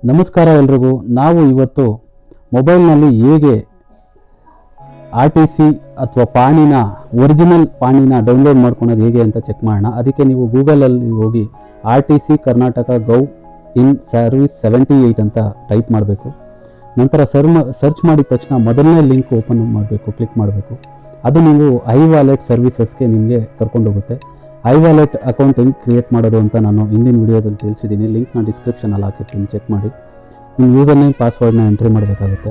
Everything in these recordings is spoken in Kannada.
ನಮಸ್ಕಾರ ಎಲ್ರಿಗೂ. ನಾವು ಇವತ್ತು ಮೊಬೈಲ್ನಲ್ಲಿ ಹೇಗೆ RTC ಅಥವಾ ಪಾಣಿನ ಒರಿಜಿನಲ್ ಪಾಣಿನ ಡೌನ್ಲೋಡ್ ಮಾಡ್ಕೊಳೋದು ಹೇಗೆ ಅಂತ ಚೆಕ್ ಮಾಡೋಣ. ಅದಕ್ಕೆ ನೀವು ಗೂಗಲಲ್ಲಿ ಹೋಗಿ RTC ಕರ್ನಾಟಕ ಗೌ ಇನ್ ಸರ್ವಿಸ್ 78 ಅಂತ ಟೈಪ್ ಮಾಡಬೇಕು. ನಂತರ ಸರ್ಚ್ ಮಾಡಿದ ತಕ್ಷಣ ಮೊದಲನೇ ಲಿಂಕ್ ಓಪನ್ ಮಾಡಬೇಕು, ಕ್ಲಿಕ್ ಮಾಡಬೇಕು. ಅದು ನೀವು iWallet ಸರ್ವಿಸಸ್ಗೆ ನಿಮಗೆ ಕರ್ಕೊಂಡು ಹೋಗುತ್ತೆ. iWallet ಅಕೌಂಟ್ ಹೆಂಗೆ ಕ್ರಿಯೇಟ್ ಮಾಡೋದು ಅಂತ ನಾನು ಹಿಂದಿನ ವಿಡಿಯೋದಲ್ಲಿ ತಿಳಿಸಿದ್ದೀನಿ. ಲಿಂಕ್ನ ಡಿಸ್ಕ್ರಿಪ್ಷನಲ್ಲಿ ಹಾಕಿರ್ತೀನಿ, ಚೆಕ್ ಮಾಡಿ. ನಿಮ್ಮ ಯೂಸರ್ ನೇಮ್ ಪಾಸ್ವರ್ಡ್ನ ಎಂಟ್ರಿ ಮಾಡಬೇಕಾಗುತ್ತೆ.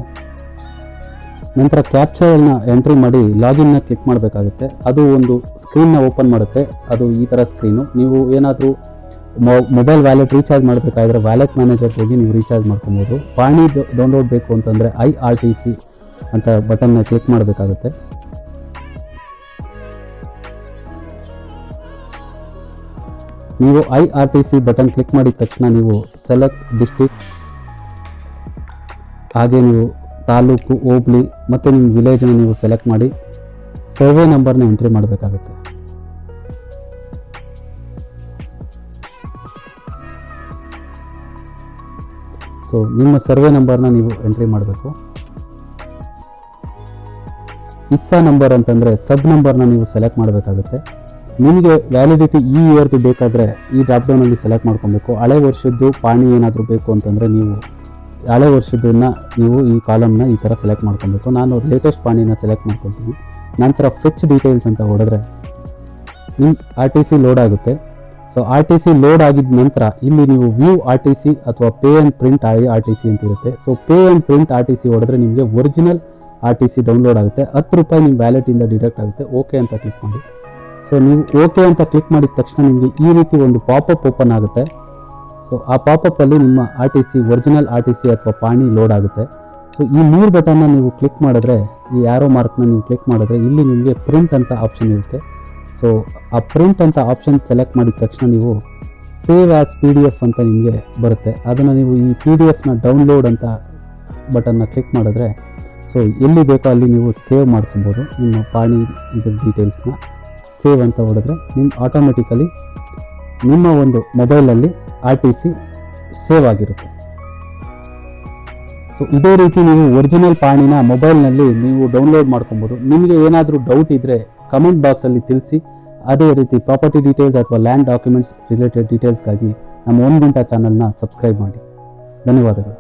ನಂತರ ಕ್ಯಾಪ್ಚರ್ನ ಎಂಟ್ರಿ ಮಾಡಿ ಲಾಗಿನ್ನ ಕ್ಲಿಕ್ ಮಾಡಬೇಕಾಗುತ್ತೆ. ಅದು ಒಂದು ಸ್ಕ್ರೀನ್ನ ಓಪನ್ ಮಾಡುತ್ತೆ. ಅದು ಈ ಥರ ಸ್ಕ್ರೀನು. ನೀವು ಏನಾದರೂ ಮೊಬೈಲ್ ವ್ಯಾಲೆಟ್ ರೀಚಾರ್ಜ್ ಮಾಡಬೇಕಾದ್ರೆ ವ್ಯಾಲೆಟ್ ಮ್ಯಾನೇಜರ್ಗೆ ಹೋಗಿ ನೀವು ರೀಚಾರ್ಜ್ ಮಾಡ್ಕೊಬೋದು. ಪಾಣಿ ಡೌನ್ಲೋಡ್ ಬೇಕು ಅಂತಂದರೆ IRTC ಅಂತ ಬಟನ್ನ ಕ್ಲಿಕ್ ಮಾಡಬೇಕಾಗುತ್ತೆ. ನೀವು IRTC ಬಟನ್ ಕ್ಲಿಕ್ ಮಾಡಿದ ತಕ್ಷಣ ನೀವು ಸೆಲೆಕ್ಟ್ ಡಿಸ್ಟ್ರಿಕ್ಟ್, ಹಾಗೆ ನೀವು ತಾಲೂಕು, ಹೋಬಳಿ ಮತ್ತು ನಿಮ್ಮ ವಿಲೇಜನ್ನು ನೀವು ಸೆಲೆಕ್ಟ್ ಮಾಡಿ ಸರ್ವೆ ನಂಬರ್ನ ಎಂಟ್ರಿ ಮಾಡಬೇಕಾಗುತ್ತೆ. ಸೊ ನಿಮ್ಮ ಸರ್ವೆ ನಂಬರ್ನ ನೀವು ಎಂಟ್ರಿ ಮಾಡಬೇಕು. ಇಸ್ಸಾ ನಂಬರ್ ಅಂತಂದರೆ ಸಬ್ ನಂಬರ್ನ ನೀವು ಸೆಲೆಕ್ಟ್ ಮಾಡಬೇಕಾಗುತ್ತೆ. ನಿಮಗೆ ವ್ಯಾಲಿಡಿಟಿ ಈ ಇಯರ್ದು ಬೇಕಾದರೆ ಈ ಡ್ರಾಪ್ಡೌನಲ್ಲಿ ಸೆಲೆಕ್ಟ್ ಮಾಡ್ಕೊಬೇಕು. ಹಳೆ ವರ್ಷದ್ದು ಪಾಣಿ ಏನಾದರೂ ಬೇಕು ಅಂತಂದರೆ ನೀವು ಹಳೆ ವರ್ಷದನ್ನ ನೀವು ಈ ಕಾಲಮ್ನ ಈ ಥರ ಸೆಲೆಕ್ಟ್ ಮಾಡ್ಕೊಬೇಕು. ನಾನು ಲೇಟೆಸ್ಟ್ ಪಾಣಿನ ಸೆಲೆಕ್ಟ್ ಮಾಡ್ಕೊತೀನಿ. ನಂತರ ಫೆಚ್ ಡೀಟೇಲ್ಸ್ ಅಂತ ಹೊಡೆದ್ರೆ ನಿಮ್ಮ RTC ಲೋಡ್ ಆಗುತ್ತೆ. ಸೊ RTC ಲೋಡ್ ಆಗಿದ ನಂತರ ಇಲ್ಲಿ ನೀವು ವ್ಯೂ RTC ಅಥವಾ ಪೇ ಆ್ಯಂಡ್ ಪ್ರಿಂಟ್ RTC ಅಂತ ಇರುತ್ತೆ. So pay and print RTC ಹೊಡೆದ್ರೆ ನಿಮಗೆ ಒರಿಜಿನಲ್ RTC ಡೌನ್ಲೋಡ್ ಆಗುತ್ತೆ. 10 ರೂಪಾಯಿ ನಿಮ್ಮ ವ್ಯಾಲೆಟಿಂದ ಡಿಡಕ್ಟ್ ಆಗುತ್ತೆ. ಓಕೆ ಅಂತ ಕ್ಲಿಕ್ ಮಾಡಿ. ಸೊ ನೀವು ಓಕೆ ಅಂತ ಕ್ಲಿಕ್ ಮಾಡಿದ ತಕ್ಷಣ ನಿಮಗೆ ಈ ರೀತಿ ಒಂದು ಪಾಪಪ್ ಓಪನ್ ಆಗುತ್ತೆ. ಸೊ ಆ ಪಾಪಪ್ಪಲ್ಲಿ ನಿಮ್ಮ RTC ಒರಿಜಿನಲ್ RTC ಅಥವಾ ಪಾಣಿ ಲೋಡ್ ಆಗುತ್ತೆ. ಸೊ ಈ 3 ಬಟನ್ನ ನೀವು ಕ್ಲಿಕ್ ಮಾಡಿದ್ರೆ, ಈ ಆರೋ ಮಾರ್ಕ್ನ ನೀವು ಕ್ಲಿಕ್ ಮಾಡಿದ್ರೆ ಇಲ್ಲಿ ನಿಮಗೆ ಪ್ರಿಂಟ್ ಅಂತ ಆಪ್ಷನ್ ಇರುತ್ತೆ. ಸೊ ಆ ಪ್ರಿಂಟ್ ಅಂತ ಆಪ್ಷನ್ ಸೆಲೆಕ್ಟ್ ಮಾಡಿದ ತಕ್ಷಣ ನೀವು ಸೇವ್ ಆ್ಯಸ್ PDF ಅಂತ ನಿಮಗೆ ಬರುತ್ತೆ. ಅದನ್ನು ನೀವು ಈ PDFನ ಡೌನ್ಲೋಡ್ ಅಂತ ಬಟನ್ನ ಕ್ಲಿಕ್ ಮಾಡಿದ್ರೆ ಸೊ ಎಲ್ಲಿ ಬೇಕೋ ಅಲ್ಲಿ ನೀವು ಸೇವ್ ಮಾಡ್ಕೊಬೋದು. ನಿಮ್ಮ ಪಾಣಿ ಇದ್ರ ಡೀಟೇಲ್ಸ್ನ ಸೇವ್ ಅಂತ ಹೊಡೆದ್ರೆ ನಿಮ್ಮ ಆಟೋಮೆಟಿಕಲಿ ನಿಮ್ಮ ಒಂದು ಮೊಬೈಲಲ್ಲಿ RTC ಸೇವ್ ಆಗಿರುತ್ತೆ. ಸೊ ಇದೇ ರೀತಿ ನೀವು ಒರಿಜಿನಲ್ ಪಾಣಿನ ಮೊಬೈಲ್ನಲ್ಲಿ ನೀವು ಡೌನ್ಲೋಡ್ ಮಾಡ್ಕೊಬೋದು. ನಿಮಗೆ ಏನಾದರೂ ಡೌಟ್ ಇದ್ದರೆ ಕಮೆಂಟ್ ಬಾಕ್ಸಲ್ಲಿ ತಿಳಿಸಿ. ಅದೇ ರೀತಿ ಪ್ರಾಪರ್ಟಿ ಡೀಟೇಲ್ಸ್ ಅಥವಾ ಲ್ಯಾಂಡ್ ಡಾಕ್ಯುಮೆಂಟ್ಸ್ ರಿಲೇಟೆಡ್ ಡೀಟೇಲ್ಸ್ಗಾಗಿ ನಮ್ಮ 1 ಗಂಟೆ ಚಾನಲ್ನ ಸಬ್ಸ್ಕ್ರೈಬ್ ಮಾಡಿ. ಧನ್ಯವಾದಗಳು.